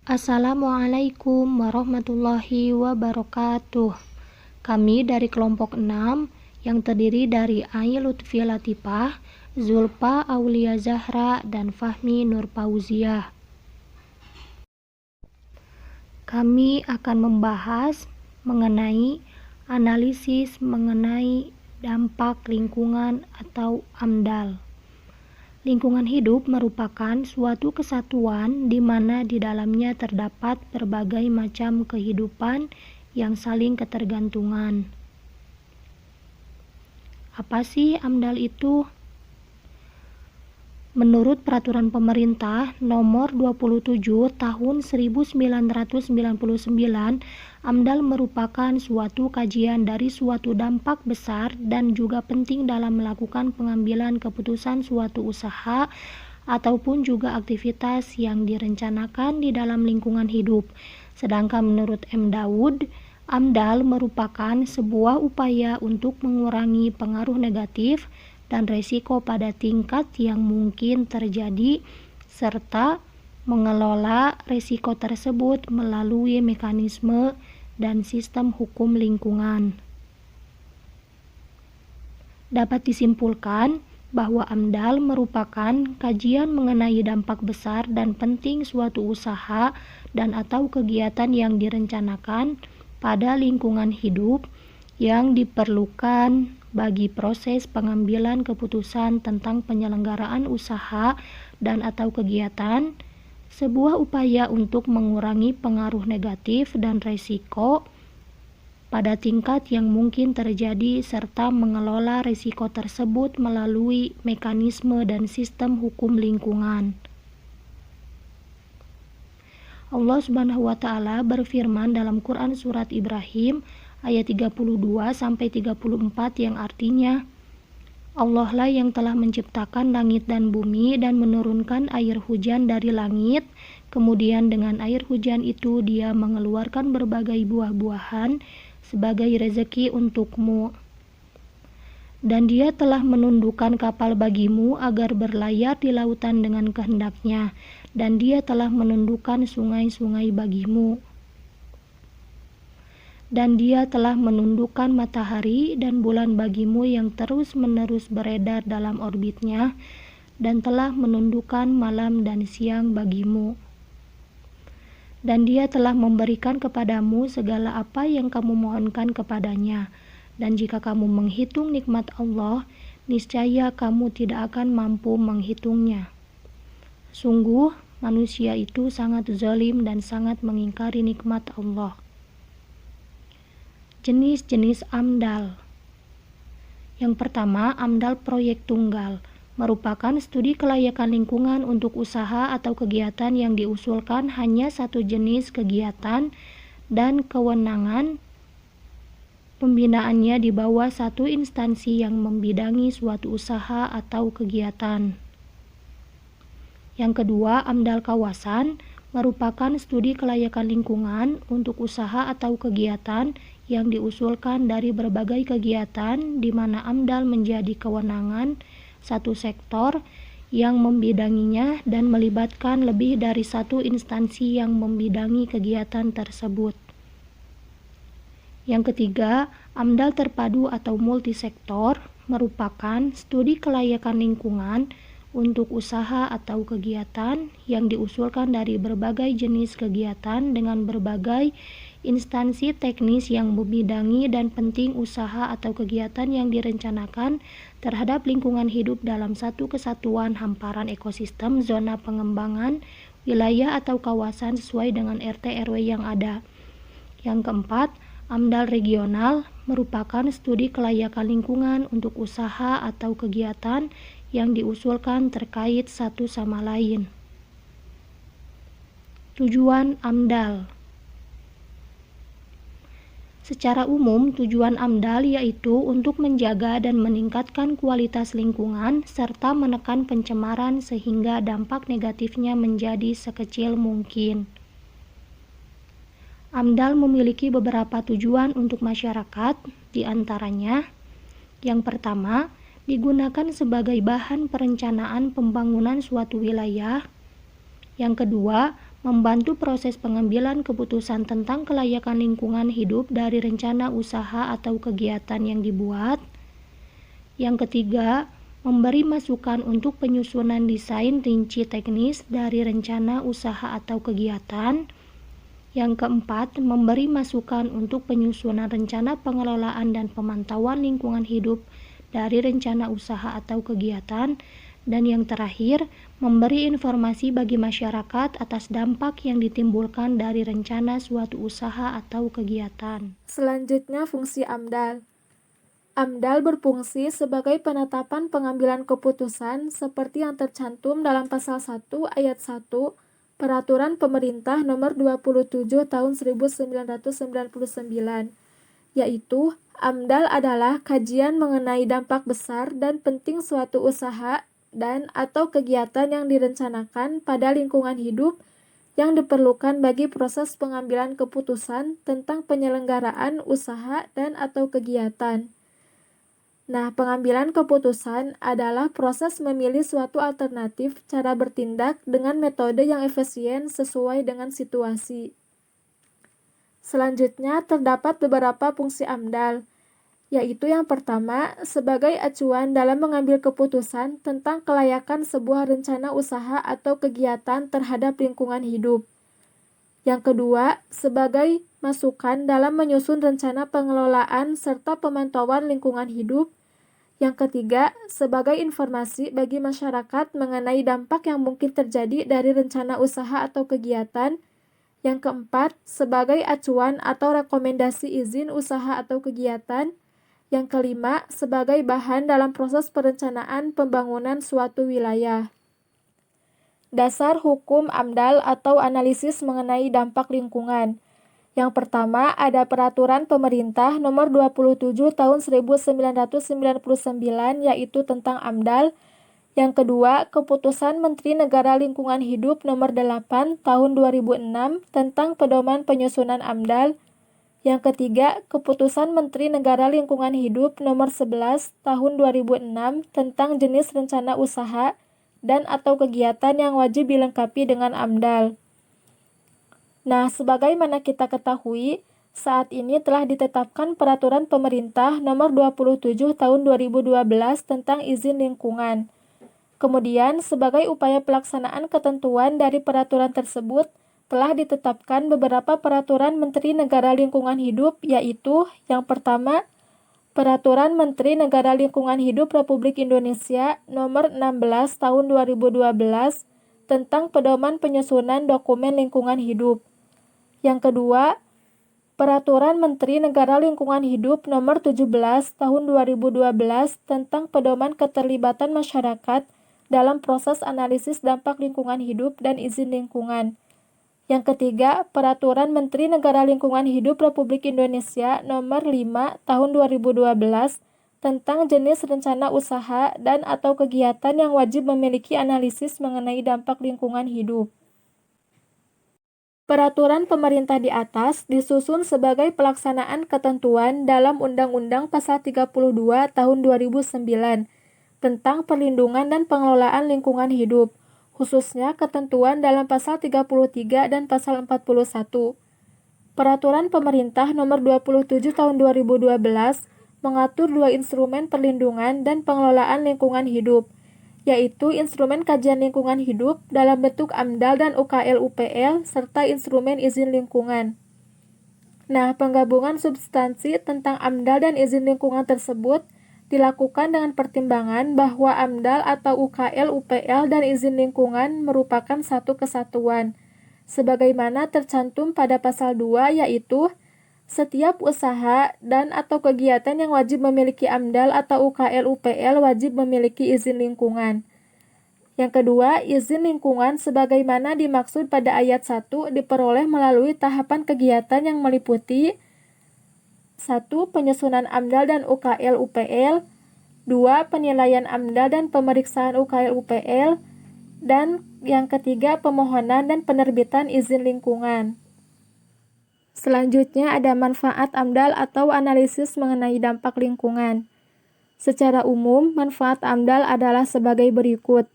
Assalamualaikum warahmatullahi wabarakatuh. Kami dari kelompok 6 yang terdiri dari Ai Lutfi Latifah, Zulfa Aulia Zahra, dan Fahmi Nur Fauziah. Kami akan membahas mengenai analisis mengenai dampak lingkungan atau AMDAL. Lingkungan hidup merupakan suatu kesatuan di mana di dalamnya terdapat berbagai macam kehidupan yang saling ketergantungan. Apa sih AMDAL itu? Menurut Peraturan Pemerintah Nomor 27 Tahun 1999, AMDAL merupakan suatu kajian dari suatu dampak besar dan juga penting dalam melakukan pengambilan keputusan suatu usaha ataupun juga aktivitas yang direncanakan di dalam lingkungan hidup. Sedangkan menurut M. Daud, AMDAL merupakan sebuah upaya untuk mengurangi pengaruh negatif dan resiko pada tingkat yang mungkin terjadi serta mengelola resiko tersebut melalui mekanisme dan sistem hukum lingkungan. Dapat disimpulkan bahwa AMDAL merupakan kajian mengenai dampak besar dan penting suatu usaha dan atau kegiatan yang direncanakan pada lingkungan hidup yang diperlukan bagi proses pengambilan keputusan tentang penyelenggaraan usaha dan atau kegiatan, sebuah upaya untuk mengurangi pengaruh negatif dan resiko pada tingkat yang mungkin terjadi serta mengelola risiko tersebut melalui mekanisme dan sistem hukum lingkungan. Allah Subhanahu wa Ta'ala berfirman dalam Quran Surat Ibrahim ayat 32-34 yang artinya, Allah lah yang telah menciptakan langit dan bumi dan menurunkan air hujan dari langit, kemudian dengan air hujan itu dia mengeluarkan berbagai buah-buahan sebagai rezeki untukmu. Dan dia telah menundukkan kapal bagimu agar berlayar di lautan dengan kehendaknya, dan dia telah menundukkan sungai-sungai bagimu. Dan dia telah menundukkan matahari dan bulan bagimu yang terus-menerus beredar dalam orbitnya, dan telah menundukkan malam dan siang bagimu. Dan dia telah memberikan kepadamu segala apa yang kamu mohonkan kepadanya. Dan jika kamu menghitung nikmat Allah, niscaya kamu tidak akan mampu menghitungnya. Sungguh, manusia itu sangat zalim dan sangat mengingkari nikmat Allah. Jenis-jenis AMDAL. Yang pertama, AMDAL proyek tunggal merupakan studi kelayakan lingkungan untuk usaha atau kegiatan yang diusulkan hanya satu jenis kegiatan dan kewenangan pembinaannya di bawah satu instansi yang membidangi suatu usaha atau kegiatan. Yang kedua, AMDAL kawasan merupakan studi kelayakan lingkungan untuk usaha atau kegiatan yang diusulkan dari berbagai kegiatan di mana AMDAL menjadi kewenangan satu sektor yang membidanginya dan melibatkan lebih dari satu instansi yang membidangi kegiatan tersebut. Yang ketiga, AMDAL terpadu atau multisektor merupakan studi kelayakan lingkungan untuk usaha atau kegiatan yang diusulkan dari berbagai jenis kegiatan dengan berbagai instansi teknis yang membidangi dan penting usaha atau kegiatan yang direncanakan terhadap lingkungan hidup dalam satu kesatuan hamparan ekosistem, zona pengembangan, wilayah atau kawasan sesuai dengan RT RW yang ada. Yang keempat, AMDAL regional merupakan studi kelayakan lingkungan untuk usaha atau kegiatan yang diusulkan terkait satu sama lain. Tujuan AMDAL. Secara umum, tujuan AMDAL yaitu untuk menjaga dan meningkatkan kualitas lingkungan serta menekan pencemaran sehingga dampak negatifnya menjadi sekecil mungkin. AMDAL memiliki beberapa tujuan untuk masyarakat, di antaranya, yang pertama, digunakan sebagai bahan perencanaan pembangunan suatu wilayah. Yang kedua, membantu proses pengambilan keputusan tentang kelayakan lingkungan hidup dari rencana usaha atau kegiatan yang dibuat. Yang ketiga, memberi masukan untuk penyusunan desain rinci teknis dari rencana usaha atau kegiatan. Yang keempat, memberi masukan untuk penyusunan rencana pengelolaan dan pemantauan lingkungan hidup dari rencana usaha atau kegiatan. Dan yang terakhir, memberi informasi bagi masyarakat atas dampak yang ditimbulkan dari rencana suatu usaha atau kegiatan. Selanjutnya, fungsi AMDAL. AMDAL berfungsi sebagai penetapan pengambilan keputusan seperti yang tercantum dalam pasal 1 ayat 1 Peraturan Pemerintah Nomor 27 Tahun 1999, yaitu AMDAL adalah kajian mengenai dampak besar dan penting suatu usaha dan atau kegiatan yang direncanakan pada lingkungan hidup yang diperlukan bagi proses pengambilan keputusan tentang penyelenggaraan usaha dan atau kegiatan. Nah, pengambilan keputusan adalah proses memilih suatu alternatif cara bertindak dengan metode yang efisien sesuai dengan situasi. Selanjutnya, terdapat beberapa fungsi AMDAL, yaitu yang pertama, sebagai acuan dalam mengambil keputusan tentang kelayakan sebuah rencana usaha atau kegiatan terhadap lingkungan hidup. Yang kedua, sebagai masukan dalam menyusun rencana pengelolaan serta pemantauan lingkungan hidup. Yang ketiga, sebagai informasi bagi masyarakat mengenai dampak yang mungkin terjadi dari rencana usaha atau kegiatan. Yang keempat, sebagai acuan atau rekomendasi izin usaha atau kegiatan. Yang kelima, sebagai bahan dalam proses perencanaan pembangunan suatu wilayah. Dasar hukum AMDAL atau analisis mengenai dampak lingkungan. Yang pertama, ada Peraturan Pemerintah Nomor 27 Tahun 1999 yaitu tentang AMDAL. Yang kedua, Keputusan Menteri Negara Lingkungan Hidup Nomor 8 Tahun 2006 tentang pedoman penyusunan AMDAL. Yang ketiga, Keputusan Menteri Negara Lingkungan Hidup Nomor 11 Tahun 2006 tentang jenis rencana usaha dan atau kegiatan yang wajib dilengkapi dengan AMDAL. Nah, sebagaimana kita ketahui, saat ini telah ditetapkan Peraturan Pemerintah Nomor 27 Tahun 2012 tentang izin lingkungan. Kemudian, sebagai upaya pelaksanaan ketentuan dari peraturan tersebut, telah ditetapkan beberapa peraturan Menteri Negara Lingkungan Hidup, yaitu yang pertama, Peraturan Menteri Negara Lingkungan Hidup Republik Indonesia Nomor 16 Tahun 2012 tentang pedoman penyusunan dokumen lingkungan hidup. Yang kedua, Peraturan Menteri Negara Lingkungan Hidup Nomor 17 Tahun 2012 tentang pedoman keterlibatan masyarakat dalam proses analisis dampak lingkungan hidup dan izin lingkungan. Yang ketiga, Peraturan Menteri Negara Lingkungan Hidup Republik Indonesia Nomor 5 Tahun 2012 tentang jenis rencana usaha dan atau kegiatan yang wajib memiliki analisis mengenai dampak lingkungan hidup. Peraturan pemerintah di atas disusun sebagai pelaksanaan ketentuan dalam Undang-Undang Pasal 32 Tahun 2009 tentang perlindungan dan pengelolaan lingkungan hidup, khususnya ketentuan dalam Pasal 33 dan Pasal 41. Peraturan Pemerintah Nomor 27 Tahun 2012 mengatur dua instrumen perlindungan dan pengelolaan lingkungan hidup, yaitu instrumen kajian lingkungan hidup dalam bentuk AMDAL dan UKL-UPL, serta instrumen izin lingkungan. Nah, penggabungan substansi tentang AMDAL dan izin lingkungan tersebut dilakukan dengan pertimbangan bahwa AMDAL atau UKL-UPL dan izin lingkungan merupakan satu kesatuan, sebagaimana tercantum pada pasal 2, yaitu setiap usaha dan atau kegiatan yang wajib memiliki AMDAL atau UKL-UPL wajib memiliki izin lingkungan. Yang kedua, izin lingkungan sebagaimana dimaksud pada ayat 1 diperoleh melalui tahapan kegiatan yang meliputi 1. Penyusunan AMDAL dan UKL-UPL, 2. Penilaian AMDAL dan pemeriksaan UKL-UPL, dan yang ketiga, pemohonan dan penerbitan izin lingkungan. Selanjutnya ada manfaat AMDAL atau analisis mengenai dampak lingkungan. Secara umum, manfaat AMDAL adalah sebagai berikut.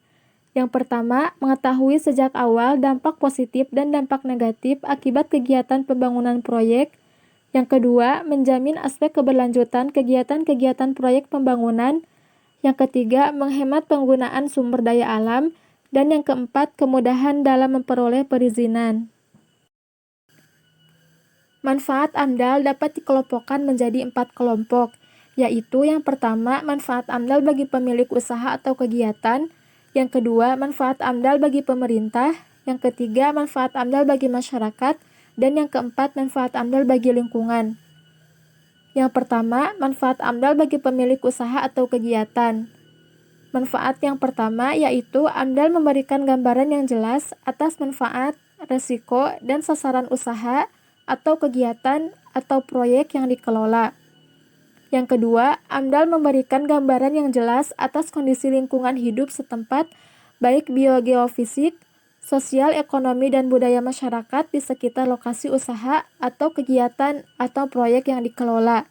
Yang pertama, mengetahui sejak awal dampak positif dan dampak negatif akibat kegiatan pembangunan proyek. Yang kedua, menjamin aspek keberlanjutan kegiatan-kegiatan proyek pembangunan. Yang ketiga, menghemat penggunaan sumber daya alam. Dan yang keempat, kemudahan dalam memperoleh perizinan. Manfaat AMDAL dapat dikelompokkan menjadi 4 kelompok, yaitu yang pertama, manfaat AMDAL bagi pemilik usaha atau kegiatan. Yang kedua, manfaat AMDAL bagi pemerintah. Yang ketiga, manfaat AMDAL bagi masyarakat. Dan yang keempat, manfaat AMDAL bagi lingkungan. Yang pertama, manfaat AMDAL bagi pemilik usaha atau kegiatan. Manfaat yang pertama yaitu AMDAL memberikan gambaran yang jelas atas manfaat, resiko, dan sasaran usaha atau kegiatan atau proyek yang dikelola. Yang kedua, AMDAL memberikan gambaran yang jelas atas kondisi lingkungan hidup setempat, baik biogeofisik, sosial, ekonomi, dan budaya masyarakat di sekitar lokasi usaha atau kegiatan atau proyek yang dikelola.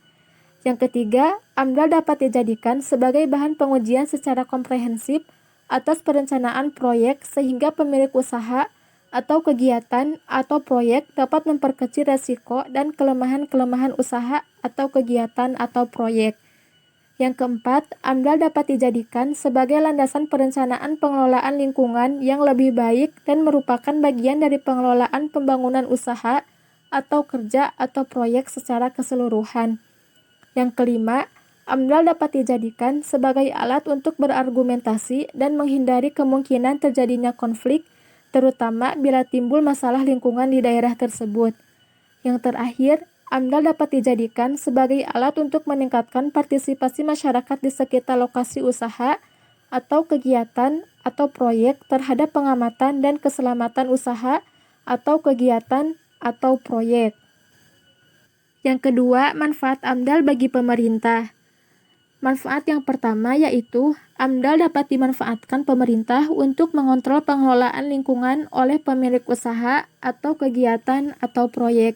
Yang ketiga, AMDAL dapat dijadikan sebagai bahan pengujian secara komprehensif atas perencanaan proyek sehingga pemilik usaha atau kegiatan atau proyek dapat memperkecil resiko dan kelemahan-kelemahan usaha atau kegiatan atau proyek. Yang keempat, AMDAL dapat dijadikan sebagai landasan perencanaan pengelolaan lingkungan yang lebih baik dan merupakan bagian dari pengelolaan pembangunan usaha atau kerja atau proyek secara keseluruhan. Yang kelima, AMDAL dapat dijadikan sebagai alat untuk berargumentasi dan menghindari kemungkinan terjadinya konflik, terutama bila timbul masalah lingkungan di daerah tersebut. Yang terakhir, AMDAL dapat dijadikan sebagai alat untuk meningkatkan partisipasi masyarakat di sekitar lokasi usaha atau kegiatan atau proyek terhadap pengamatan dan keselamatan usaha atau kegiatan atau proyek. Yang kedua, manfaat AMDAL bagi pemerintah. Manfaat yang pertama yaitu AMDAL dapat dimanfaatkan pemerintah untuk mengontrol pengelolaan lingkungan oleh pemilik usaha atau kegiatan atau proyek.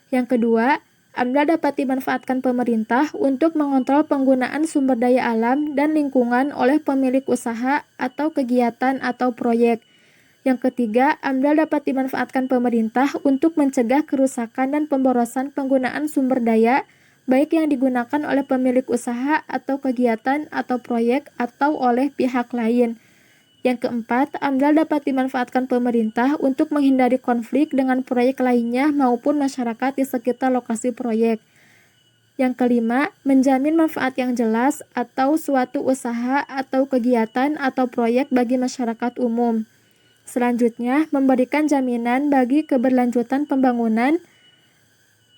Yang kedua, AMDAL dapat dimanfaatkan pemerintah untuk mengontrol penggunaan sumber daya alam dan lingkungan oleh pemilik usaha atau kegiatan atau proyek. Yang ketiga, AMDAL dapat dimanfaatkan pemerintah untuk mencegah kerusakan dan pemborosan penggunaan sumber daya, baik yang digunakan oleh pemilik usaha atau kegiatan atau proyek atau oleh pihak lain. Yang keempat, AMDAL dapat dimanfaatkan pemerintah untuk menghindari konflik dengan proyek lainnya maupun masyarakat di sekitar lokasi proyek. Yang kelima, menjamin manfaat yang jelas atau suatu usaha atau kegiatan atau proyek bagi masyarakat umum. Selanjutnya, memberikan jaminan bagi keberlanjutan pembangunan,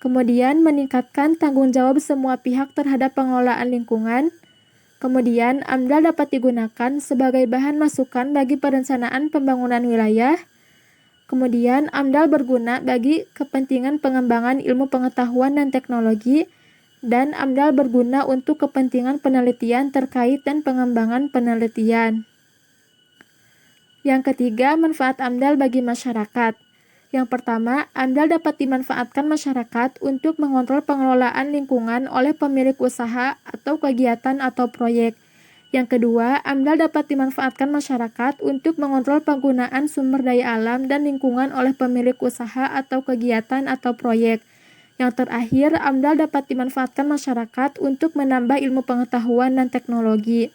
kemudian meningkatkan tanggung jawab semua pihak terhadap pengelolaan lingkungan, kemudian AMDAL dapat digunakan sebagai bahan masukan bagi perencanaan pembangunan wilayah, kemudian AMDAL berguna bagi kepentingan pengembangan ilmu pengetahuan dan teknologi, dan AMDAL berguna untuk kepentingan penelitian terkait dan pengembangan penelitian. Yang ketiga, manfaat AMDAL bagi masyarakat. Yang pertama, AMDAL dapat dimanfaatkan masyarakat untuk mengontrol pengelolaan lingkungan oleh pemilik usaha atau kegiatan atau proyek. Yang kedua, AMDAL dapat dimanfaatkan masyarakat untuk mengontrol penggunaan sumber daya alam dan lingkungan oleh pemilik usaha atau kegiatan atau proyek. Yang terakhir, AMDAL dapat dimanfaatkan masyarakat untuk menambah ilmu pengetahuan dan teknologi.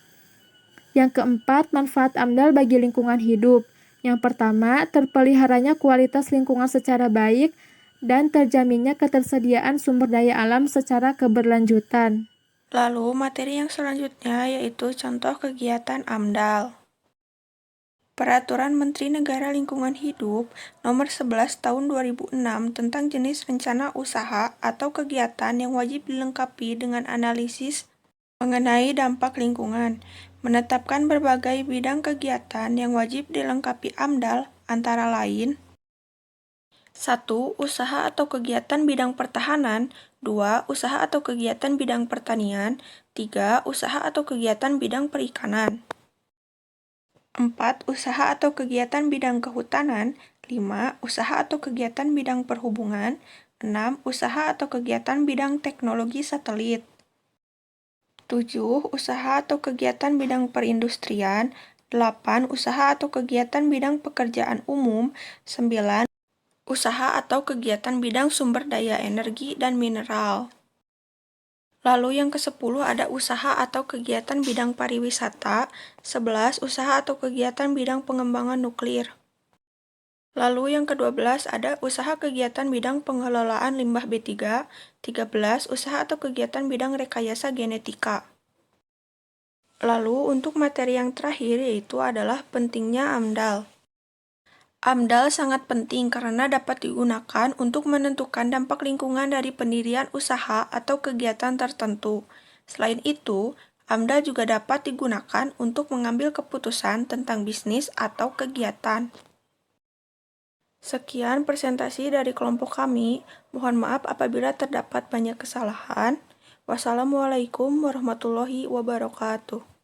Yang keempat, manfaat AMDAL bagi lingkungan hidup. Yang pertama, terpeliharanya kualitas lingkungan secara baik dan terjaminnya ketersediaan sumber daya alam secara keberlanjutan. Lalu, materi yang selanjutnya yaitu contoh kegiatan AMDAL. Peraturan Menteri Negara Lingkungan Hidup Nomor 11 Tahun 2006 tentang jenis rencana usaha atau kegiatan yang wajib dilengkapi dengan analisis mengenai dampak lingkungan, menetapkan berbagai bidang kegiatan yang wajib dilengkapi AMDAL antara lain 1. Usaha atau kegiatan bidang pertahanan 2. Usaha atau kegiatan bidang pertanian 3. Usaha atau kegiatan bidang perikanan 4. Usaha atau kegiatan bidang kehutanan 5. Usaha atau kegiatan bidang perhubungan 6. Usaha atau kegiatan bidang teknologi satelit 7. Usaha atau kegiatan bidang perindustrian 8. Usaha atau kegiatan bidang pekerjaan umum. 9. Usaha atau kegiatan bidang sumber daya energi dan mineral. Lalu yang ke-10 ada usaha atau kegiatan bidang pariwisata. 11. Usaha atau kegiatan bidang pengembangan nuklir. Lalu yang ke-12 ada usaha kegiatan bidang pengelolaan limbah B3. 13. Usaha atau kegiatan bidang rekayasa genetika. Lalu untuk materi yang terakhir yaitu adalah pentingnya AMDAL. AMDAL sangat penting karena dapat digunakan untuk menentukan dampak lingkungan dari pendirian usaha atau kegiatan tertentu. Selain itu, AMDAL juga dapat digunakan untuk mengambil keputusan tentang bisnis atau kegiatan. Sekian presentasi dari kelompok kami. Mohon maaf apabila terdapat banyak kesalahan. Wassalamualaikum warahmatullahi wabarakatuh.